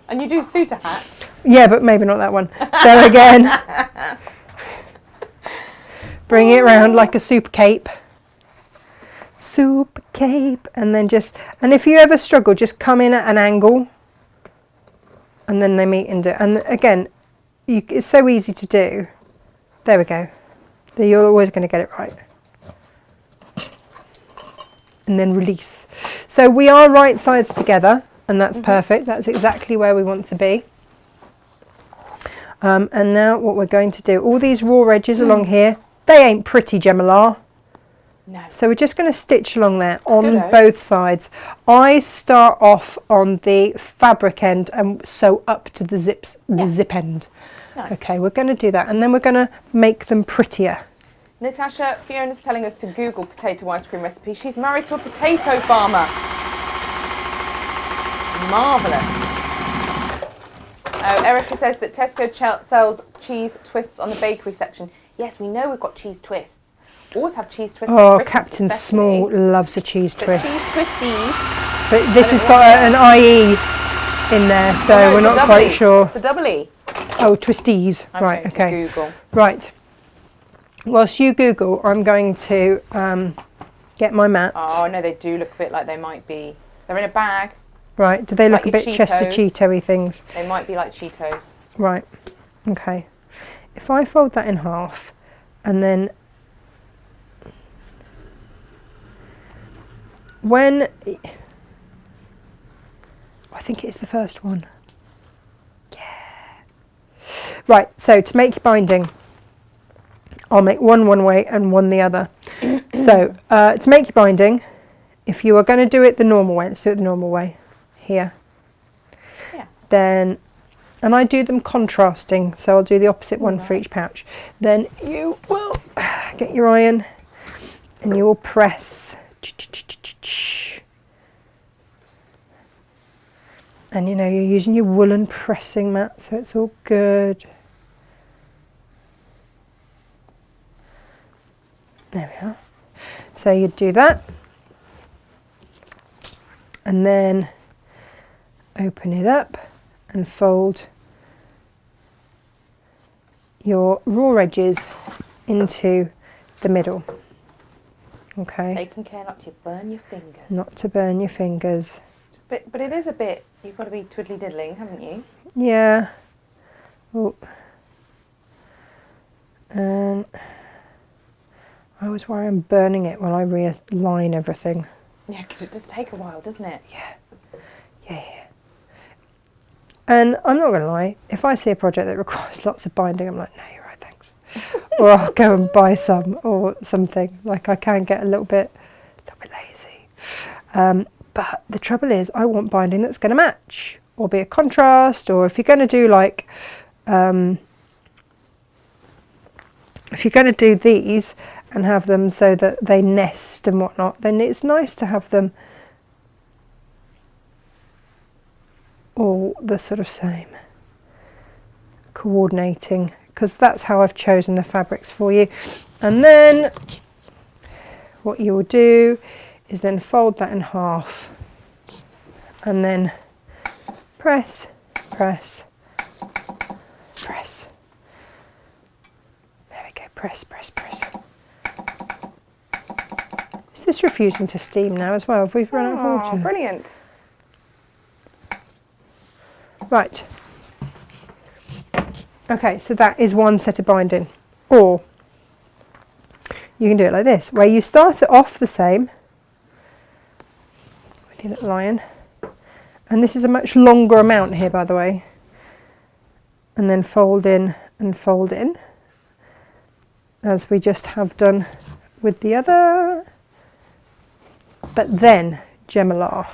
And you do suit a hat. Yeah, but maybe not that one. So again, bring it round like a super cape. Super cape. And then and if you ever struggle, just come in at an angle. And then they meet and do. And again, it's so easy to do. There we go. You're always going to get it right. And then release. So we are right sides together, and that's perfect. That's exactly where we want to be. And now what we're going to do, all these raw edges along here, they ain't pretty, Gemma. No. So we're just going to stitch along there on both sides. I start off on the fabric end and sew up to the zip end. Nice. Okay, we're going to do that, and then we're going to make them prettier. Natasha, Fiona's telling us to Google potato ice cream recipe. She's married to a potato farmer. Marvellous. Erica says that Tesco sells cheese twists on the bakery section. Yes, we know we've got cheese twists. Always have cheese twists. Oh, Captain Small loves a cheese twist. Cheese twisties. But this has got an IE in there, so we're not quite sure. It's a double E. Oh, twisties. Right, okay. Google. Right. Whilst you Google, I'm going to get my mat. Oh, no, they do look a bit like they might be. They're in a bag. Right, do they look like a bit Cheetos. Chester Cheeto-y things? They might be like Cheetos. Right, okay. If I fold that in half, and then when, I think it's the first one. Yeah. Right, so to make your binding, I'll make one way and one the other. So to make your binding, if you are going to do it the normal way, let's do it the normal way here. Yeah. Then, and I do them contrasting, so I'll do the opposite one for each pouch. Then you will get your iron and you will press. And you know, you're using your woolen pressing mat, so it's all good. There we are. So you'd do that. And then open it up and fold your raw edges into the middle. Okay. Taking care not to burn your fingers. Not to burn your fingers. But it is a bit, you've got to be twiddly diddling, haven't you? Yeah. Oh. And I always worry I'm burning it while I realign everything. Yeah, because it does take a while, doesn't it? Yeah. Yeah. And I'm not going to lie, if I see a project that requires lots of binding, I'm like, no, you're right, thanks. Or I'll go and buy some or something. Like I can get a little bit lazy. But the trouble is, I want binding that's going to match, or be a contrast, or if you're going to do like, if you're going to do these and have them so that they nest and whatnot, then it's nice to have them all the sort of same, coordinating, because that's how I've chosen the fabrics for you. And then what you will do is then fold that in half and then press, press, press. There we go, press, press, press. Is this refusing to steam now as well? Have we run out of water? Brilliant. Right. Okay, so that is one set of binding. Or you can do it like this, where you start it off the same with your little iron. And this is a much longer amount here, by the way. And then fold in and fold in, as we just have done with the other. But then, Gemma,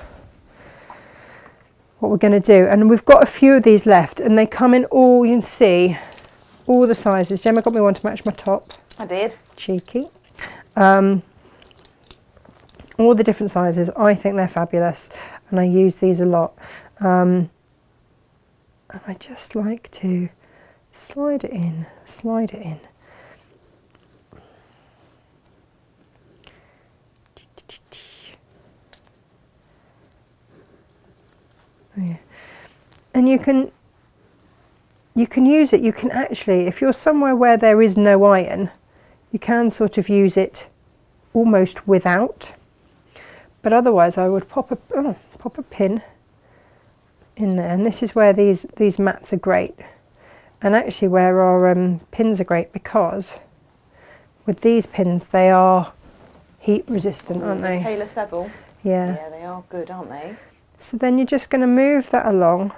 what we're going to do, and we've got a few of these left, and they come in all, you can see, all the sizes. Gemma got me one to match my top. I did. Cheeky. All the different sizes. I think they're fabulous, and I use these a lot. And I just like to slide it in, slide it in. Yeah. And you can use it, you can actually, if you're somewhere where there is no iron, you can sort of use it almost without. But otherwise I would pop a pin in there, and this is where these mats are great, and actually where our pins are great, because with these pins they are heat resistant, aren't they? Taylor Seville. Yeah. Yeah, they are good, aren't they? So then you're just going to move that along.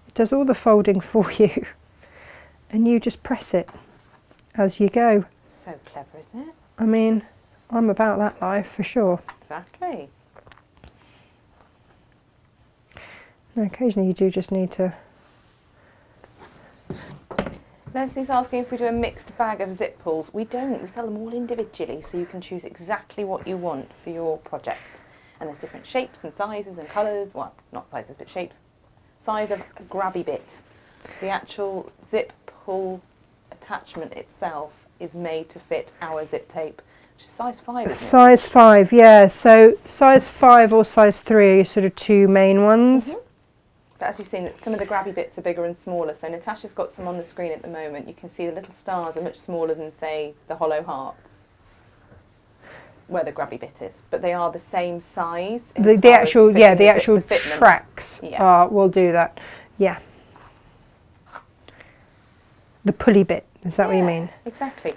It does all the folding for you, and you just press it as you go. So clever, isn't it? I mean, I'm about that life for sure. Exactly. And occasionally you do just need to... Leslie's asking if we do a mixed bag of zip pulls. We don't. We sell them all individually, so you can choose exactly what you want for your project. And there's different shapes and sizes and colours. Well, not sizes, but shapes. Size of a grabby bit. The actual zip pull attachment itself is made to fit our zip tape, which is size 5, isn't it? Size 5, yeah. So size 5 or size 3 are your sort of two main ones. Mm-hmm. But as you've seen, some of the grabby bits are bigger and smaller. So Natasha's got some on the screen at the moment. You can see the little stars are much smaller than, say, the hollow hearts, where the grabby bit is. But they are the same size. The actual tracks will do that. Yeah. The pulley bit, is that what you mean? Exactly.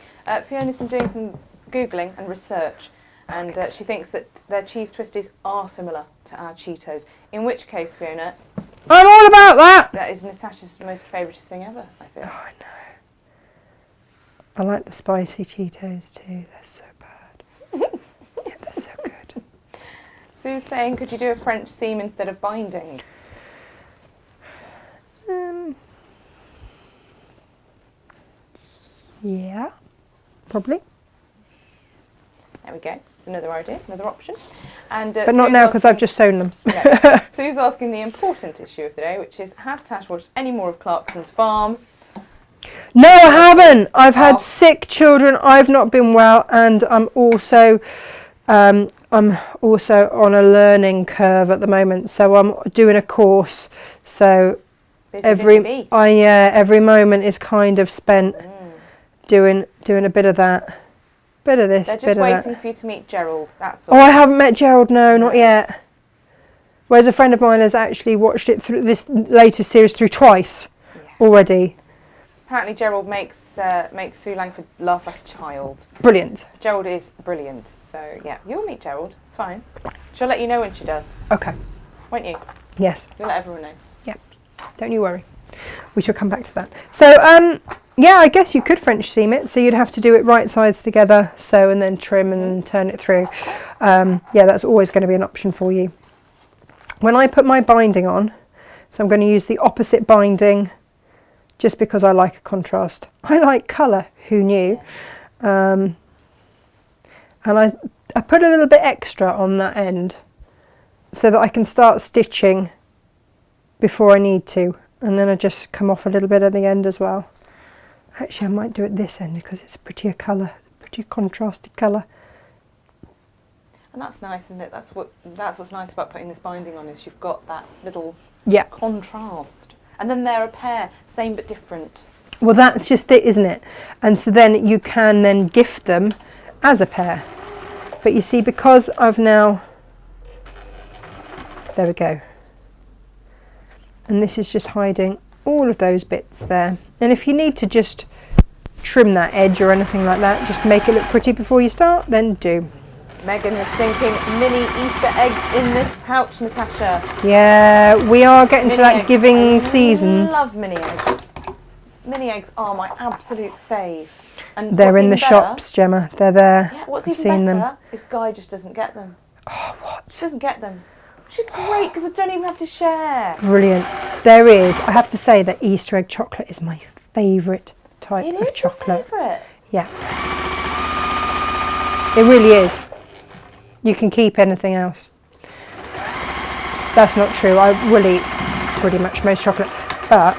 Fiona's been doing some Googling and research, and she thinks that their cheese twisties are similar to our Cheetos. In which case, Fiona, I'm all about that. That is Natasha's most favouriteest thing ever, I feel. Oh, I know. I like the spicy Cheetos too. They're so bad. Yeah, they're so good. Sue's saying, could you do a French seam instead of binding? Yeah, probably. There we go. It's another idea, another option. And but not now because I've just sewn them. No. Sue's asking the important issue of the day, which is, has Tash watched any more of Clarkson's Farm? No, I haven't. I've had sick children. I've not been well, and I'm also on a learning curve at the moment. So I'm doing a course. So every moment is kind of spent doing a bit of that. Bit of this, They're just bit of that. waiting for you to meet Gerald, that's all. Oh, I haven't met Gerald, no, not yet. Whereas a friend of mine has actually watched it through this latest series through twice already. Apparently Gerald makes Sue Langford laugh like a child. Brilliant. Gerald is brilliant. So, yeah, you'll meet Gerald. It's fine. She'll let you know when she does. Okay. Won't you? Yes. You'll let everyone know. Yeah. Don't you worry. We shall come back to that. So, yeah, I guess you could French seam it. So you'd have to do it right sides together, sew and then trim and then turn it through. Yeah, that's always going to be an option for you. When I put my binding on, so I'm going to use the opposite binding just because I like a contrast. I like colour, who knew? And I put a little bit extra on that end so that I can start stitching before I need to. And then I just come off a little bit at the end as well. Actually, I might do it this end because it's a prettier colour, pretty contrasted colour. And that's nice, isn't it? That's what's nice about putting this binding on, is you've got that little contrast. And then they're a pair, same but different. Well, that's just it, isn't it? And so then you can then gift them as a pair. But you see, because I've now... There we go. And this is just hiding all of those bits there. And if you need to just trim that edge or anything like that, just to make it look pretty before you start, then do. Megan is thinking mini Easter eggs in this pouch, Natasha. Yeah, we are getting Mini to that eggs. giving season. I love mini eggs. Mini eggs are my absolute fave. And they're in the shops, Gemma. They're there. Yeah, what's I've even seen better them. is Guy just doesn't get them. Oh, what? She doesn't get them. Which is great because I don't even have to share. Brilliant. There is. I have to say that Easter egg chocolate is my favourite type of chocolate. Your favourite? Yeah. It really is. You can keep anything else. That's not true. I will eat pretty much most chocolate. But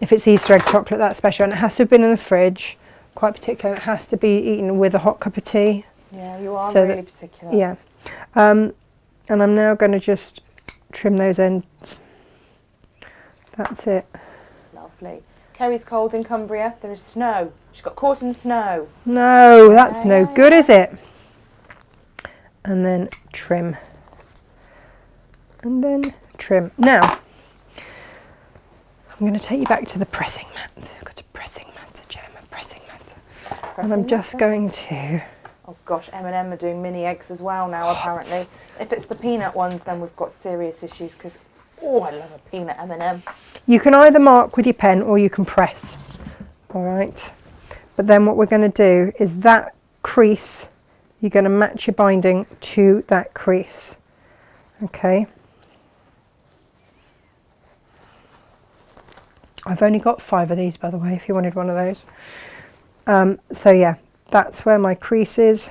if it's Easter egg chocolate, that's special. And it has to have been in the fridge. Quite particular. It has to be eaten with a hot cup of tea. Yeah, you are really particular. Yeah. And I'm now going to just trim those ends. That's it. Lovely. Kerry's cold in Cumbria. There is snow. She got caught in the snow. No, that's no good, is it? And then trim. And then trim. Now, I'm going to take you back to the pressing mat. I've got a pressing mat, Gemma, pressing mat. And I'm just going to... Oh gosh, M&M are doing mini eggs as well now, apparently. If it's the peanut ones, then we've got serious issues because, oh, I love a peanut M&M. You can either mark with your pen or you can press. All right. But then what we're going to do is that crease, you're going to match your binding to that crease. Okay. I've only got 5 of these, by the way, if you wanted one of those. So yeah, that's where my crease is.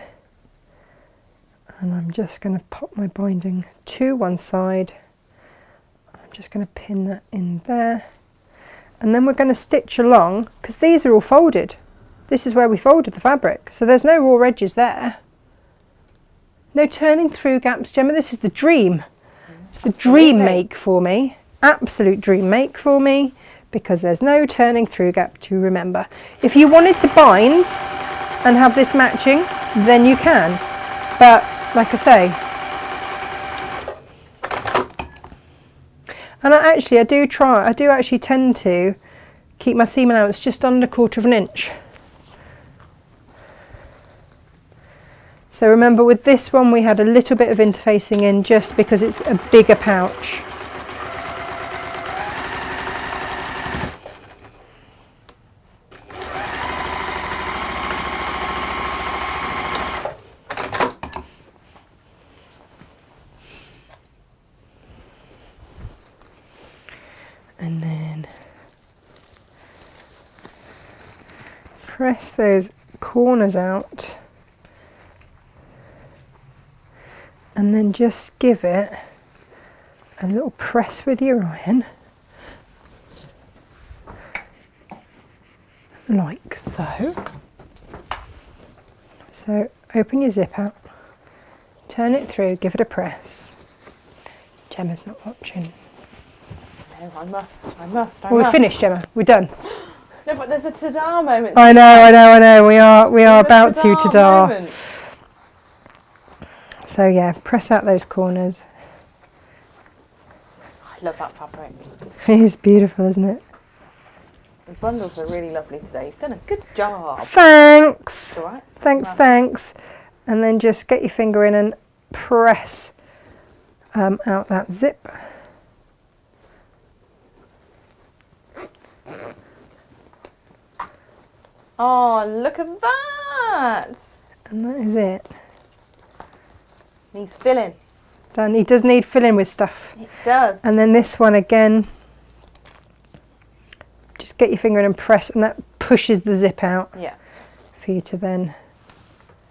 And I'm just going to pop my binding to one side. I'm just going to pin that in there. And then we're going to stitch along, because these are all folded. This is where we folded the fabric. So there's no raw edges there. No turning through gaps, Gemma. This is the dream. It's the dream make for me. Absolute dream make for me. Because there's no turning through gap to remember. If you wanted to bind and have this matching, then you can. But like I say, and I do actually tend to keep my seam allowance just under 1/4 of an inch. So remember, with this one we had a little bit of interfacing in just because it's a bigger pouch. press those corners out and then just give it a little press with your iron, like so. So open your zip out, turn it through, give it a press. Gemma's not watching. No, I must. Well, we're finished, Gemma. We're done. No, but there's a ta-da moment. I know. We are about to ta-da. Moment. So yeah, press out those corners. I love that fabric. It is beautiful, isn't it? The bundles are really lovely today. You've done a good job. Thanks. It's all right. Thanks. And then just get your finger in and press out that zip. Oh, look at that! And that is it. Needs filling. Done. He does need filling with stuff. It does. And then this one again, just get your finger in and press, and that pushes the zip out. Yeah. For you to then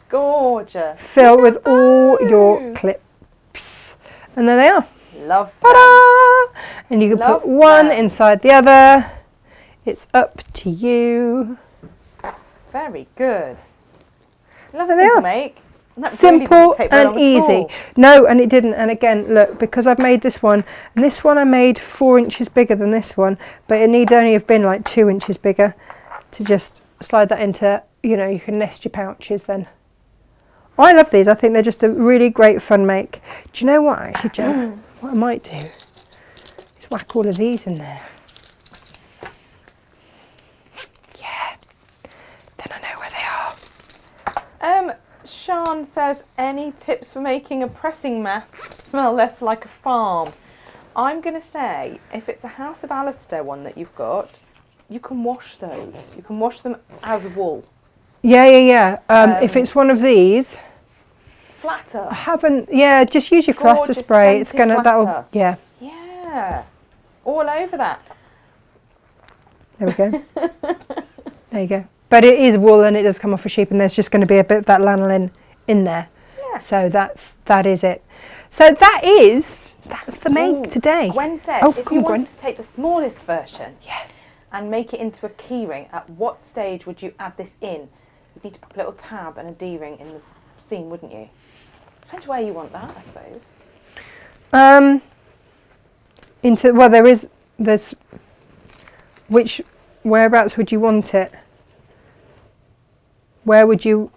gorgeous. Fill with all your clips. And there they are. Love them. Ta-da! And you can Love put one them. inside the other. It's up to you. Very good. Love There they simple are. make. That really Simple didn't take very and long at easy. all. No, and it didn't. And again, look, because I've made this one, and this one I made 4 inches bigger than this one, but it need only have been like 2 inches bigger to just slide that into, you know, you can nest your pouches then. I love these. I think they're just a really great fun make. Do you know what, actually, Jo? What I might do is whack all of these in there. Yeah. Then I know where they are. Sean says, any tips for making a pressing mask smell less like a farm? I'm going to say, if it's a House of Alistair one that you've got, you can wash those. You can wash them as wool. Yeah. If it's one of these, Flatter. I haven't. Yeah, just use your flatter Gorgeous spray. It's scented gonna. That'll. flatter. Yeah. Yeah. All over that. There we go. There you go. But it is wool and it does come off a sheep, and there's just going to be a bit of that lanolin in there. Yeah. So that is it. So that's the make today. Gwen said, Oh, if come you on, Gwen. wanted to take the smallest version Yeah. and make it into a keyring, at what stage would you add this in? You'd need to put a little tab and a D-ring in the seam, wouldn't you? Depends where you want that, I suppose. There's whereabouts would you want it? Where would you?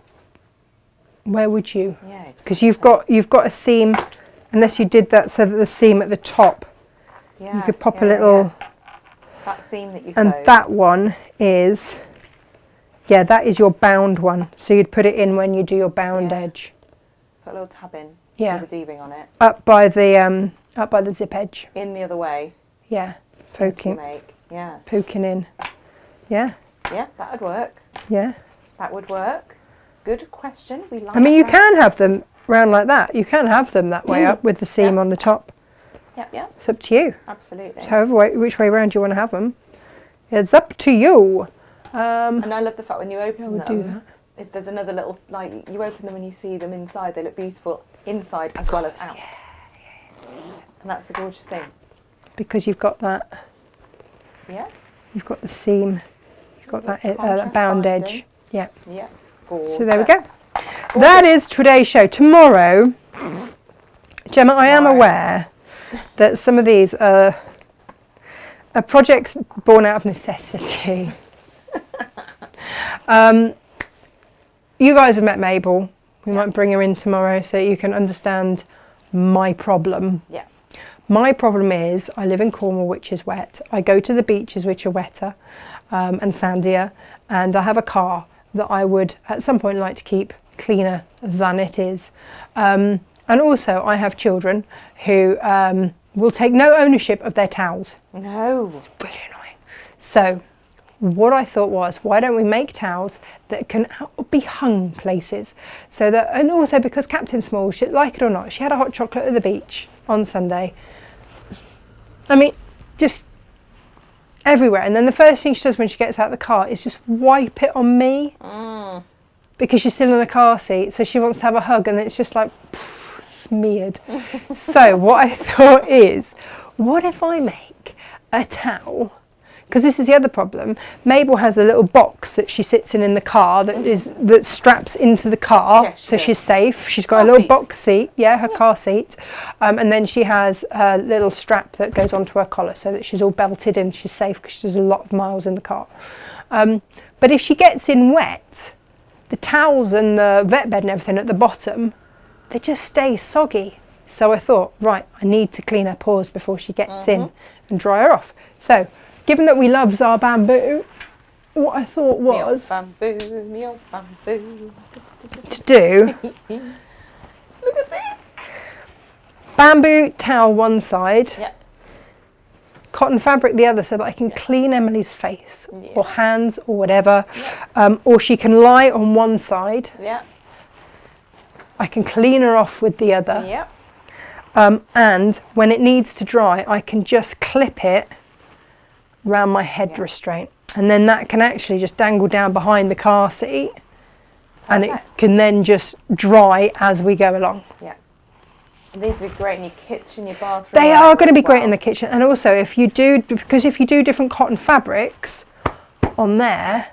Yeah. Because you've got a seam, unless you did that so that the seam at the top, Yeah. you could pop a little. Yeah. That seam that you And sewed. that one is, that is your bound one. So you'd put it in when you do your bound edge. Put a little tab in. Yeah. With a D-ring on it. Up by the zip edge. In the other way. Yeah. Poking Poking in. Yeah. Yeah, that would work. Yeah. That would work. Good question. We like I mean, you that. can have them round like that. You can have them that way up with the seam on the top. Yep. It's up to you. Absolutely. So which way round you want to have them. It's up to you. And I love the fact when you open would do that. there's another little, like, you open them and you see them inside. They look beautiful inside as well as out. Yeah. And that's the gorgeous thing. Because you've got that. Yeah. You've got the seam. You've got that Contrast bound binding. edge. Yeah. Yeah. Gorgeous. So there we go. That is today's show. Tomorrow, Gemma, I am aware that some of these are projects born out of necessity. You guys have met Mabel. We might bring her in tomorrow so you can understand my problem. Yeah. My problem is I live in Cornwall, which is wet. I go to the beaches, which are wetter and sandier, and I have a car that I would at some point like to keep cleaner than it is. And also I have children who will take no ownership of their towels. No. It's really annoying. So what I thought was, why don't we make towels that can be hung places? So that, and also because Captain Small, like it or not, she had a hot chocolate at the beach on Sunday. I mean, just everywhere. And then the first thing she does when she gets out of the car is just wipe it on me. Because she's still in a car seat, so she wants to have a hug, and it's just like smeared. So what I thought is, what if I make a towel? Because this is the other problem. Mabel has a little box that she sits in the car that straps into the car, yes, so she's safe. She's got a little box seat, her car seat, and then she has a little strap that goes onto her collar so that she's all belted in. She's safe because she does a lot of miles in the car. But if she gets in wet, the towels and the vet bed and everything at the bottom, they just stay soggy. So I thought, right, I need to clean her paws before she gets in and dry her off. So, given that we loves our bamboo, what I thought was to do, look at this, bamboo towel one side, cotton fabric the other, so that I can clean Emily's face or hands or whatever, or she can lie on one side. I can clean her off with the other, and when it needs to dry, I can just clip it round my head restraint, and then that can actually just dangle down behind the car seat, and it can then just dry as we go along. These would be great in your kitchen, your bathroom. They are going to be great in the kitchen, and also if you do different cotton fabrics on there,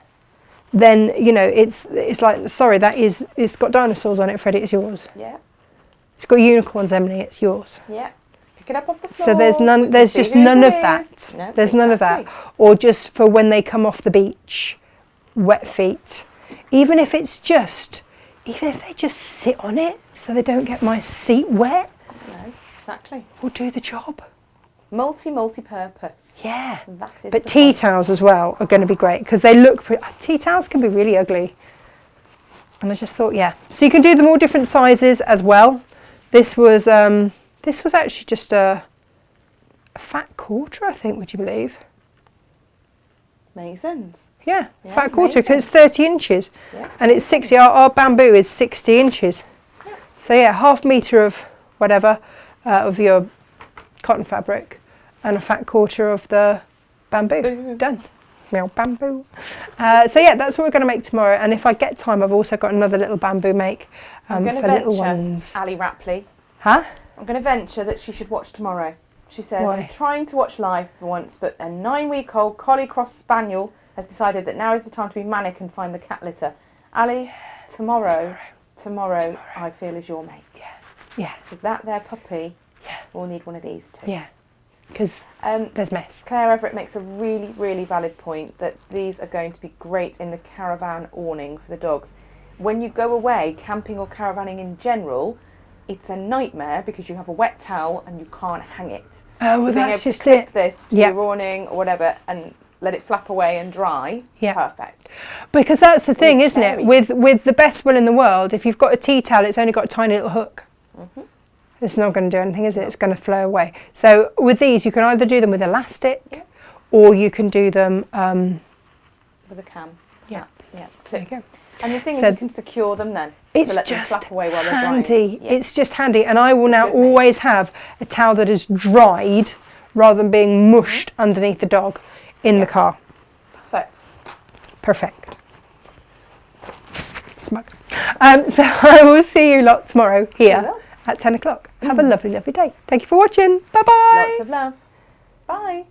then you know it's like, sorry, it's got dinosaurs on it, Freddie, it's yours. It's got unicorns, Emily, it's yours. Pick it up off the floor. So there's just none of that. No, there's none of that. Or just for when they come off the beach, wet feet. Even if they just sit on it so they don't get my seat wet. No, exactly. Will do the job. Multi-purpose. Yeah. That is. But tea towels as well are going to be great because they look pretty. Tea towels can be really ugly. And I just thought, So you can do them all different sizes as well. This was actually just a fat quarter, I think, would you believe? Makes sense. Yeah, fat quarter, because it's 30 inches. And it's 60, our bamboo is 60 inches. So half metre of whatever, of your cotton fabric, and a fat quarter of the bamboo. Done. Meow, bamboo. So that's what we're going to make tomorrow. And if I get time, I've also got another little bamboo make for little ones. Ali Rapley. Huh? I'm going to venture that she should watch tomorrow. She says, Why? I'm trying to watch live for once, but a 9-week-old Collie Cross Spaniel has decided that now is the time to be manic and find the cat litter. Ali, tomorrow, I feel is your make. Yeah. Because that there puppy will need one of these too. Yeah. Because there's mess. Claire Everett makes a really, really valid point that these are going to be great in the caravan awning for the dogs. When you go away, camping or caravanning in general, it's a nightmare because you have a wet towel and you can't hang it. Oh, well, so being that's able just to clip it. this to your awning or whatever and let it flap away and dry, perfect. Because that's the thing, isn't it? With the best will in the world, if you've got a tea towel, it's only got a tiny little hook. It's not going to do anything, is it? It's going to flow away. So with these, you can either do them with elastic, or you can do them with a cam. There you go. And the thing is, you can secure them then. It's to let just them flap away while they're handy. drying. It's just handy, and I will now always have a towel that is dried rather than being mushed underneath the dog in the car. Perfect. Smug. So I will see you lot tomorrow here at 10 o'clock. Have a lovely, lovely day. Thank you for watching. Bye bye. Lots of love. Bye.